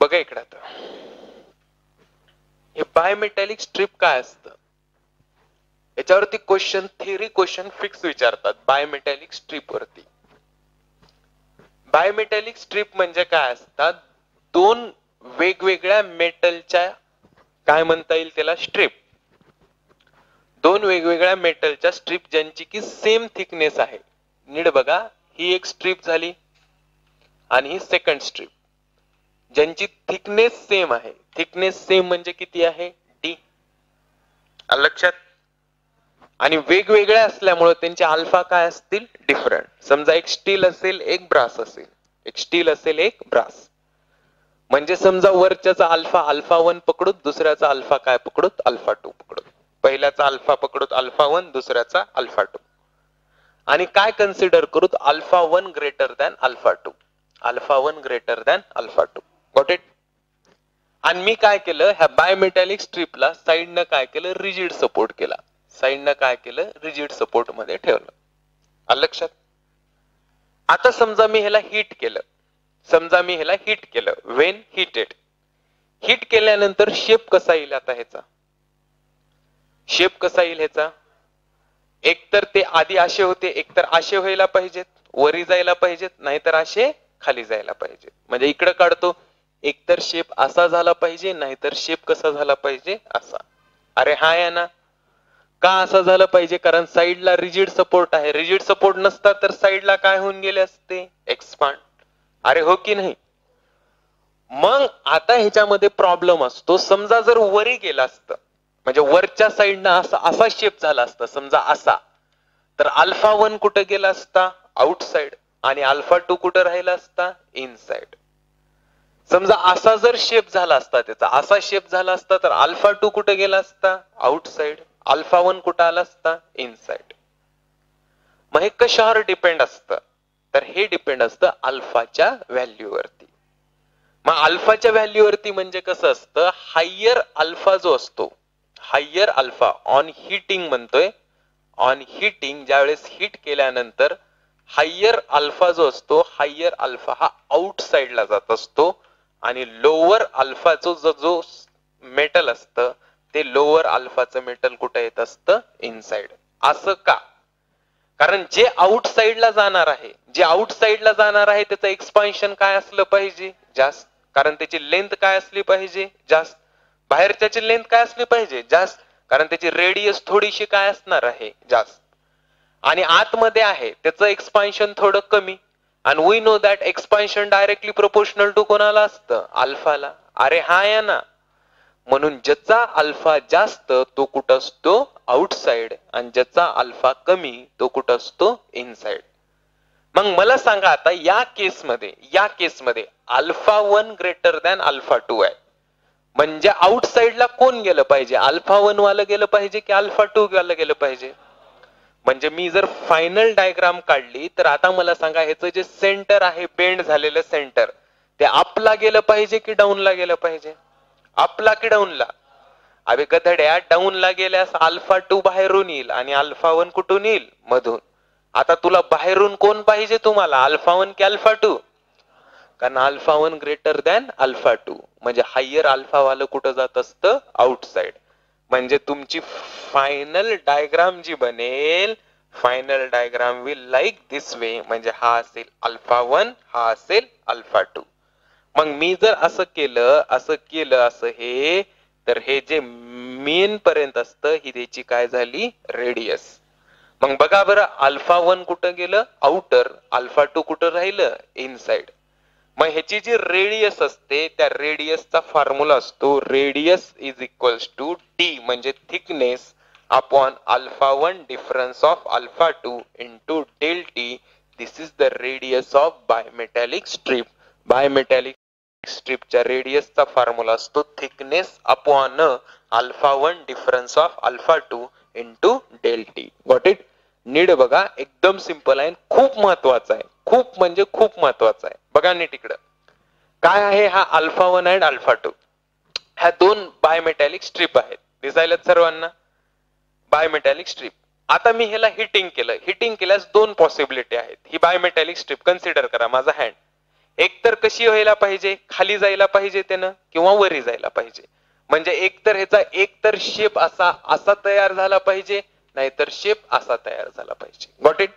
बघा इकडे आता हे बायमेटॅलिक स्ट्रिप काय असतं? याच्यावरती क्वेश्चन थेरी क्वेश्चन फिक्स विचारतात बायमेटॅलिक स्ट्रिप वरती. बायमेटॅलिक स्ट्रिप म्हणजे काय असतात? दोन वेगवेगळ्या मेटलच्या काय म्हणता येईल त्याला? स्ट्रिप. दोन वेगवेगळ्या मेटलच्या स्ट्रिप ज्यांची की सेम थिकनेस आहे. नीट बघा, ही एक स्ट्रिप झाली आणि ही सेकंड स्ट्रिप ज्यांची थिकनेस सेम आहे. थिकनेस सेम म्हणजे किती आहे? डी. लक्षात? आणि वेगवेगळ्या असल्यामुळे त्यांचे अल्फा काय असतील? डिफरंट. समजा एक स्टील असेल, एक ब्रास असेल. एक स्टील असेल, एक ब्रास. म्हणजे समजा वरच्याचा अल्फा अल्फा 1 पकडूत, दुसऱ्याचा अल्फा काय पकडूत? अल्फा 2 पकडूत. पहिल्याचा अल्फा पकडूत अल्फा 1, दुसऱ्याचा अल्फा 2. आणि काय कन्सिडर करूत? Alpha 1 greater than alpha 2. Alpha 1 greater than alpha 2. Got it? आणि मी काय केलं? ह्या बायमेटॅलिक स्ट्रिपला साइडनं काय केलं? रिजिड सपोर्ट केला. साइडनं काय केलं? रिजिड सपोर्ट मध्ये ठेवलं. आलं लक्षात? आता समजा मी ह्याला हिट केलं. समजा मी ह्याला हिट केलं. When heated. हिट केल्यानंतर शेप कसा येईल आता ह्याचा? शेप कसा येईल ह्याचा? एकतर ते आधी असे होते, एकतर असे व्हायला पाहिजेत, वरी जायला पाहिजेत, नाहीतर असे खाली जायला पाहिजे. म्हणजे इकडे काढतो, एकतर शेप असा झाला पाहिजे, नाहीतर शेप कसा झाला पाहिजे? असा. अरे हा आहे ना? का असा झाला पाहिजे? कारण साइडला रिजिड सपोर्ट आहे. रिजिड सपोर्ट नसता तर साइडला काय होऊन गेले असते? एक्सपांड. अरे हो की नाही? मग आता ह्याच्यामध्ये प्रॉब्लेम असतो. समजा जर वरी गेला असतं, म्हणजे वरच्या साइडनं असा शेप झाला असता, समजा असा, तर अल्फा 1 कुठे गेला असता? आउटसाइड. आणि अल्फा 2 कुठे राहिला असता? इनसाइड. समजा असा जर शेप झाला असता, त्याचा असा शेप झाला असता, तर अल्फा 2 कुठे गेला असता? आउटसाइड. अल्फा 1 कुठे आला असता? इनसाइड. मग हे कशावर डिपेंड असतं? तर हे डिपेंड असतं अल्फाच्या व्हॅल्यूवरती. मग अल्फाच्या व्हॅल्यूवरती म्हणजे कसं असतं? हायर अल्फा जो असतो, हायर अल्फा ऑन हिटिंग म्हणतोय, ऑन हिटिंग ज्यावेळेस हिट केल्यानंतर हायर अल्फा जो असतो, हायर अल्फा हा आउटसाइडला जात असतो. आणि लोअर अल्फाचं जो मेटल असतं, ते लोअर अल्फाचं मेटल कुठे येत असतं? इनसाइड. असं का? कारण जे आउटसाइडला जाणार आहे, जे आउटसाइडला जाणार आहे त्याचं एक्सपान्शन काय असलं पाहिजे? जास्त. कारण त्याची लेंथ काय असली पाहिजे? जास्त. बाहेरच्याची लेंथ काय असली पाहिजे? जास्त. कारण त्याची रेडियस थोडीशी काय असणार आहे? जास्त. आणि आतमध्ये आहे त्याचं एक्सपान्शन थोडं कमी. आणि we know that expansion directly proportional to कोणाला असतं? अल्फाला. अरे हा या ना, म्हणून ज्याचा अल्फा जास्त तो कुठं असतो आउटसाइड, आणि ज्याचा अल्फा कमी तो कुठं असतो इनसाइड. मग मला सांगा आता या केसमध्ये अल्फा 1 ग्रेटर दॅन अल्फा 2 आहे, म्हणजे आउटसाइडला कोण गेलं पाहिजे, अल्फा 1 वाला गेलं पाहिजे की अल्फा 2 वाला गेलं पाहिजे. म्हणजे मी जर फायनल डायग्राम काढली तर आता मला सांगा ह्याचं जे सेंटर आहे बेंड झालेलं सेंटर, ते अपला गेलं पाहिजे की डाऊनला गेलं पाहिजे, अपला की डाऊनला. अबे गधड्या, डाऊनला गेल्यास अल्फा 2 बाहेरून येईल आणि अल्फा 1 कुठून येईल मधून. आता तुला बाहेरून कोण पाहिजे, तुम्हाला अल्फा 1 की अल्फा 2, कारण अल्फा 1 ग्रेटर दॅन अल्फा 2, म्हणजे हायर अल्फा वालं कुठं जात असतं आउटसाइड. म्हणजे तुमची फायनल डायग्राम जी बनेल, final diagram will like this वे, म्हणजे हा असेल अल्फा 1, हा असेल अल्फा 2. मग मी जर असं केलं असं हे, तर हे जे मेन पर्यंत असतं ही त्याची काय झाली रेडियस. मग बघा बरं, अल्फा 1 कुठं गेलं आउटर, अल्फा 2 कुठं राहिलं इनसाइड. मग ह्याची जी रेडियस असते त्या रेडियसचा फॉर्म्युला असतो radius is equals to D, म्हणजे thickness upon alpha 1 difference of alpha 2 into del T. This is the radius of bimetallic strip. Bimetallic स्ट्रीपच्या रेडियसचा फॉर्म्युला असतो thickness upon alpha 1 difference of alpha 2 into del T. Got it. नीट बघा, एकदम simple आहे, खूप महत्वाचा आहे, खूप म्हणजे खूप महत्वाचा आहे. बघा नीट इकडं काय आहे, हा अल्फा 1 आणि अल्फा 2 ह्या दोन बायमेटॅलिक स्ट्रीप आहेत, दिसायलाच सर्वांना बायमेटॅलिक स्ट्रीप. आता मी ह्याला हिटिंग केल्यास दोन पॉसिबिलिटी आहेत. ही बायमेटॅलिक स्ट्रीप कन्सिडर करा, माझा हँड एक तर कशी व्हायला पाहिजे, खाली जायला पाहिजे त्यानं किंवा वरी जायला पाहिजे. म्हणजे एकतर ह्याचा एकतर शेप असा तयार झाला पाहिजे, नाहीतर शेप असा तयार झाला पाहिजे. Got it.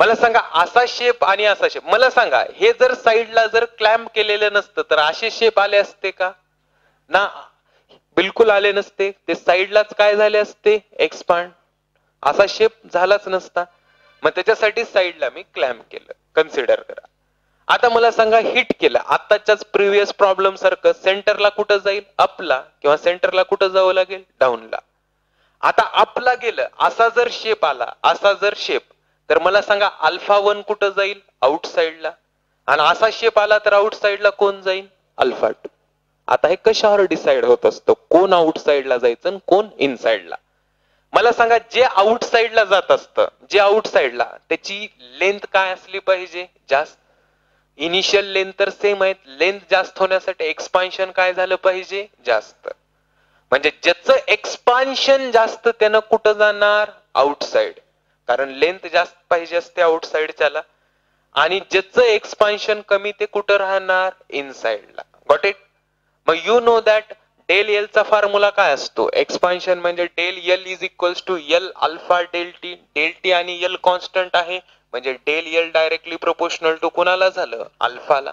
मला सांगा असा शेप आणि असा शेप, मला सांगा हे जर साईडला जर क्लॅम्प केलेलं नसतं तर असे शेप आले असते का ना, बिलकुल आले नसते. ते साईडलाच काय झाले असते एक्सपांड, असा शेप झालाच नसता. मग त्याच्यासाठी साईडला मी क्लॅम्प केलं, कन्सिडर करा. आता मला सांगा हिट केलं, आताच्याच प्रिव्हियस प्रॉब्लेम सारखं सेंटरला कुठं जाईल अपला, किंवा सेंटरला कुठं जावं लागेल डाऊनला. आता अपला गेलं, असा जर शेप आला, असा जर शेप, तर मला सांगा अल्फा 1 कुठं जाईल आउटसाइडला, आणि असा शेप आला तर आउटसाइडला कोण जाईल अल्फा 2. आता हे कशावर डिसाइड होत असतं कोण आउटसाइडला जायचं आणि कोण इनसाइडला. मला सांगा जे आउटसाइडला जात असतं, जे आउटसाइडला, त्याची लेंथ काय असली पाहिजे जास्त. इनिशियल लेंथ तर सेम आहेत, लेंथ जास्त होण्यासाठी एक्सपान्शन काय झालं पाहिजे जास्त. म्हणजे ज्याचं एक्सपान्शन जास्त त्यानं कुठं जाणार आउटसाइड, कारण लेंथ जास्त पाहिजे असते आउटसाइडच्याला. आणि ज्याचं एक्सपान्शन कमी ते कुठं राहणार इनसाइडला. Got it. मग you know that del L चा फॉर्म्युला काय असतो, एक्सपान्शन म्हणजे del L is equals to L alpha del T. Del T आणि एल कॉन्स्टंट आहे, म्हणजे del L directly proportional to कुणाला झालं अल्फाला.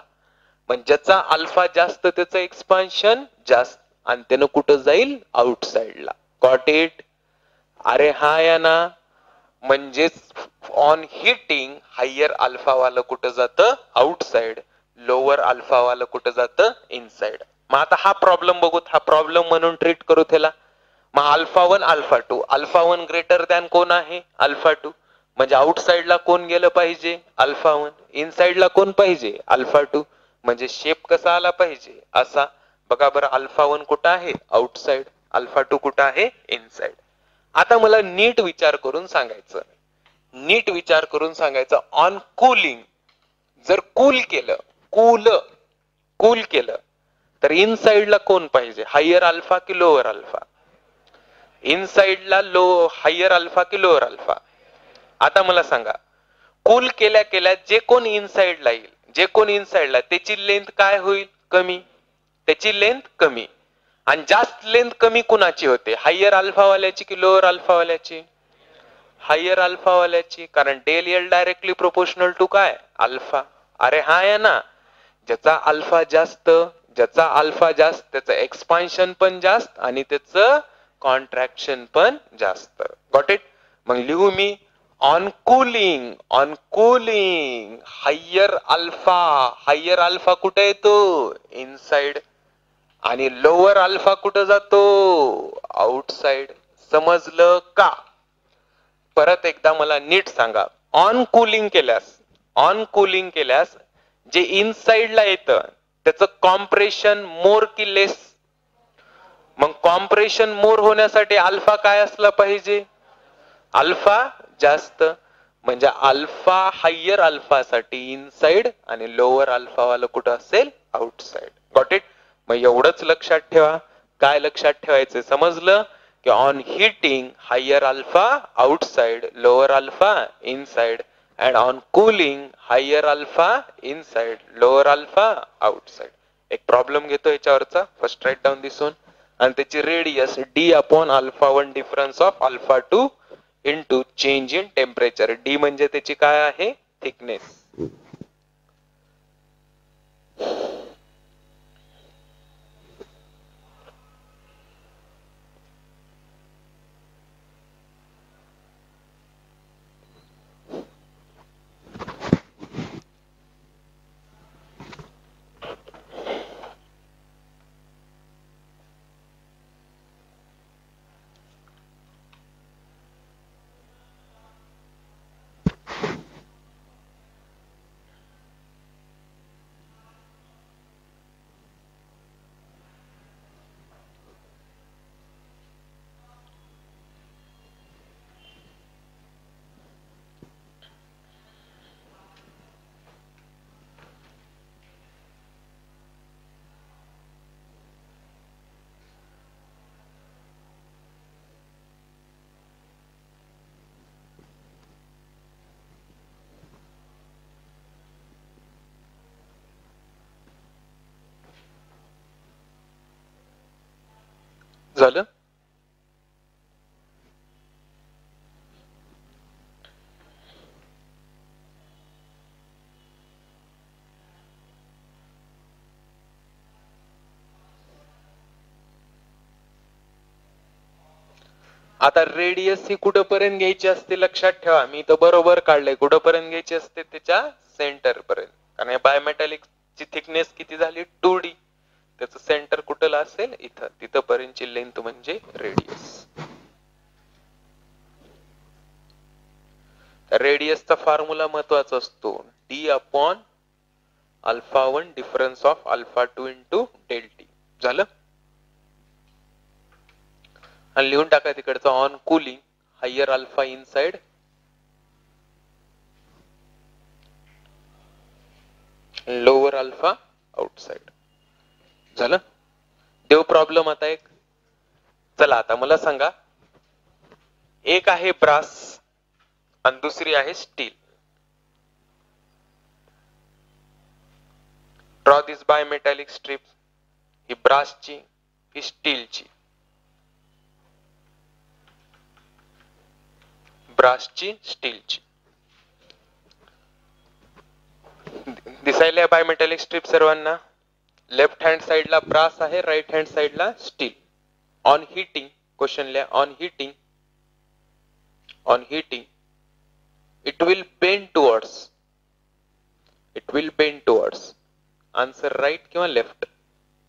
म्हणजे ज्याचा अल्फा जास्त त्याचं एक्सपान्शन जास्त, आणि त्यानं कुठं जाईल आउटसाइडला. Got it. अरे हा या ना, म्हणजेच ऑन हिटिंग हायर अल्फा वाला कुठं जातं आउटसाइड, लोअर अल्फा वाला कुठं जातं इनसाइड. मग आता हा प्रॉब्लेम बघूत, हा प्रॉब्लेम म्हणून ट्रीट करू त्याला. मग alpha 1 alpha 2, alpha 1 greater than कोण आहे अल्फा 2, म्हणजे आउटसाइडला कोण गेलं पाहिजे अल्फा 1, इनसाइडला कोण पाहिजे अल्फा 2. म्हणजे शेप कसा आला पाहिजे असा. बघा बरं, अल्फा 1 कुठं आहे आउटसाइड, अल्फा 2 कुठं आहे इनसाइड. आता मला नीट विचार करून सांगायचं, ऑन कूलिंग, जर कूल केलं तर इनसाइडला कोण पाहिजे, हायर अल्फा की लोअर अल्फा. इनसाइडला हायर अल्फा की लोअर अल्फा. आता मला सांगा कूल केल्या जे कोण इनसाइडला येईल, त्याची लेंथ काय होईल कमी, त्याची लेंथ कमी. आणि जास्त लेंथ कमी कुणाची होते, हायर अल्फा वाल्याची की लोअर अल्फा वाल्याची, हायर अल्फा वाल्याची, कारण del L directly proportional to काय अल्फा. अरे हा आहे ना, ज्याचा अल्फा जास्त त्याचं एक्सपान्शन पण जास्त आणि त्याचं कॉन्ट्रॅक्शन पण जास्त. Got it. मग लिहू मी ऑन कूलिंग हायर अल्फा कुठे येतो इनसाइड. आणि लोअर अल्फा कुठं जातो? आउटसाइड. समजलं का? परत एकदा मला नीट सांगा. ऑन कूलिंग केल्यास जे इनसाइडला येतं त्याचं कॉम्प्रेशन मोर की लेस? मग कॉम्प्रेशन मोर होण्यासाठी अल्फा काय असला पाहिजे? अल्फा जास्त. म्हणजे अल्फा हायर अल्फासाठी इनसाइड आणि लोअर अल्फा वाला कुठं असेल? आउटसाइड. Got it? मग एवढंच लक्षात ठेवा. काय लक्षात ठेवायचं समजलं की on heating higher alpha outside, lower alpha inside, and on cooling higher alpha inside, lower alpha outside. एक प्रॉब्लेम घेतो याच्यावरचा. First write down this one. आणि त्याची radius D upon alpha 1 difference of alpha 2 into change in temperature. D म्हणजे त्याची काय आहे? Thickness. झालं? आता रेडियस ही कुठपर्यंत घ्यायची असते लक्षात ठेवा. मी तर बरोबर काढलंय. कुठपर्यंत घ्यायची असते? त्याच्या सेंटर पर्यंत. कारण बायोमेटॅलिक ची थिकनेस किती झाली? 2D. त्याचं सेंटर कुठला असेल? इथं. तिथपर्यंतची लेंथ म्हणजे रेडियस. रेडियसचा फॉर्म्युला महत्वाचा असतो. D upon alpha 1 difference of alpha 2 into del T. झालं? आणि लिहून टाका तिकडचं on cooling higher alpha inside, lower alpha outside. झालं? देव प्रॉब्लेम आता एक. चला आता मला सांगा, एक आहे ब्रास आणि दुसरी आहे स्टील. ड्रॉ दिस बायोमेटॅलिक स्ट्रिप. ही ब्रासची, ही स्टीलची. ब्रासची, स्टीलची. दिसायला बायोमेटॅलिक स्ट्रिप सर्वांना? लेफ्ट हँड साइडला ब्रास आहे, राइट हँड साइडला स्टील. ऑन हीटिंग, क्वेश्चन लिहा. On heating it will bend towards answer right किंवा लेफ्ट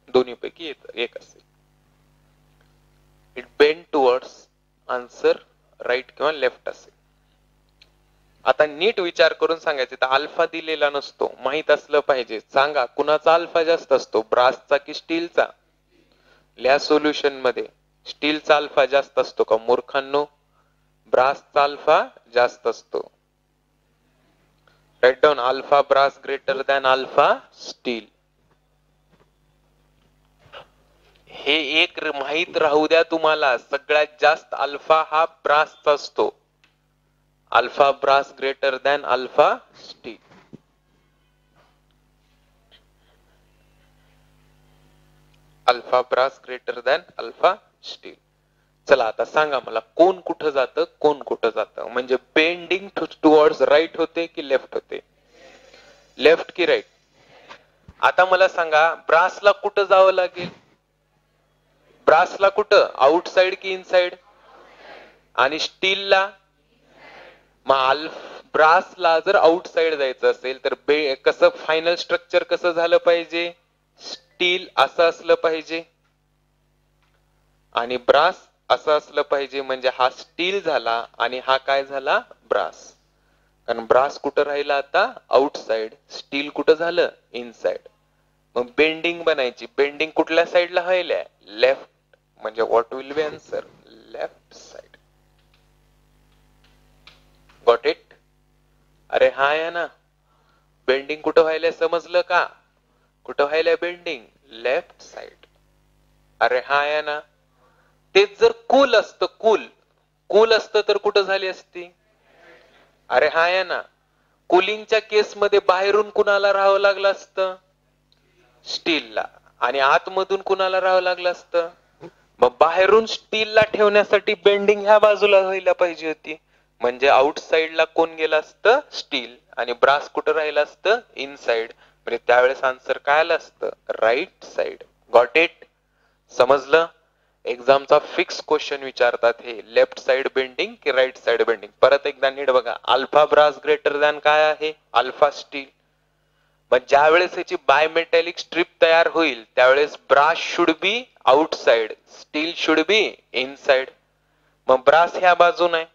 दोन्ही पैकी एक असेल. It bend towards answer right किंवा लेफ्ट असेल. आता नीट विचार करून सांगायचे. तर अल्फा दिलेला नसतो, माहित असलं पाहिजे. सांगा कुणाचा अल्फा जास्त असतो, ब्रासचा की स्टीलचा? लिहा सोल्युशन मध्ये. स्टीलचा अल्फा जास्त असतो का मूर्खांनो? ब्रासचा अल्फा जास्त असतो. Write down. Alpha brass greater than alpha steel. हे एक माहित राहू द्या तुम्हाला, सगळ्यात जास्त अल्फा हा ब्रासचा असतो. Alpha brass greater than alpha steel. Alpha brass greater than alpha steel. चला आता सांगा मला, कोण कुठं जातं, कोण कुठं जातं? म्हणजे बेंडिंग टुवर्ड्स राइट होते की लेफ्ट होते? लेफ्ट की राइट? आता मला सांगा, ब्रासला कुठं जावं लागेल? ब्रासला कुठं? आउटसाइड की इनसाइड? आणि स्टीलला? मग ब्रासला जर आउटसाइड जायचं असेल तर कसं फायनल स्ट्रक्चर कसं झालं पाहिजे? स्टील असं असलं पाहिजे आणि ब्रास असं असलं पाहिजे, म्हणजे हा स्टील झाला आणि हा काय झाला, ब्रास. कारण ब्रास कुठं राहिला आता, आउटसाइड, स्टील कुठं झालं, इनसाइड. मग बेंडिंग बनायची, बेंडिंग कुठल्या साइडला व्हायला, लेफ्ट, म्हणजे what will be answer, left side. Got it? अरे हा आहे ना, बेंडिंग कुठं व्हायला समजलं का, कुठं व्हायला बेंडिंग, लेफ्ट साइड. अरे हा आहे ना, तेच जर कूल असतं, कूल कूल असतं तर कुठं झाली असती, अरे हा आहे ना, कूलिंगच्या केसमध्ये बाहेरून कुणाला राहावं लागलं असतं, स्टीलला, आणि आतमधून कुणाला राहावं लागलं असतं, मग बाहेरून स्टीलला ठेवण्यासाठी बेंडिंग ह्या बाजूला व्हायला पाहिजे होती, म्हणजे आउटसाइडला कोण गेलं असतं, स्टील, आणि ब्रास कुठं राहिलं असतं, इनसाइड, म्हणजे त्यावेळेस आन्सर काय आलं असतं, राईट साइड. Got it? समजलं? एक्झामचा फिक्स क्वेश्चन विचारतात हे, लेफ्ट साइड बेंडिंग की राईट साइड बेंडिंग. परत एकदा नीट बघा, अल्फा ब्रास ग्रेटर दॅन काय आहे, अल्फा स्टील. मग ज्या वेळेस याची बायमेटॅलिक स्ट्रीप तयार होईल त्यावेळेस brass should be outside, steel should be inside. मग ब्रास ह्या बाजून आहे,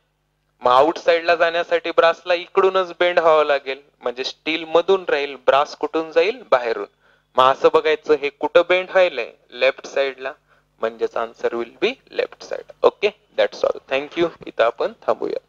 मग आउटसाइडला जाण्यासाठी ब्रासला इकडूनच बेंड व्हावं लागेल, म्हणजे स्टील मधून राहील, ब्रास कुठून जाईल, बाहेरून. मग असं बघायचं हे कुठं बेंड व्हायलंय, लेफ्ट साइडला, म्हणजेच answer will be left side. Okay, that's all. Thank you. इथं आपण थांबूया.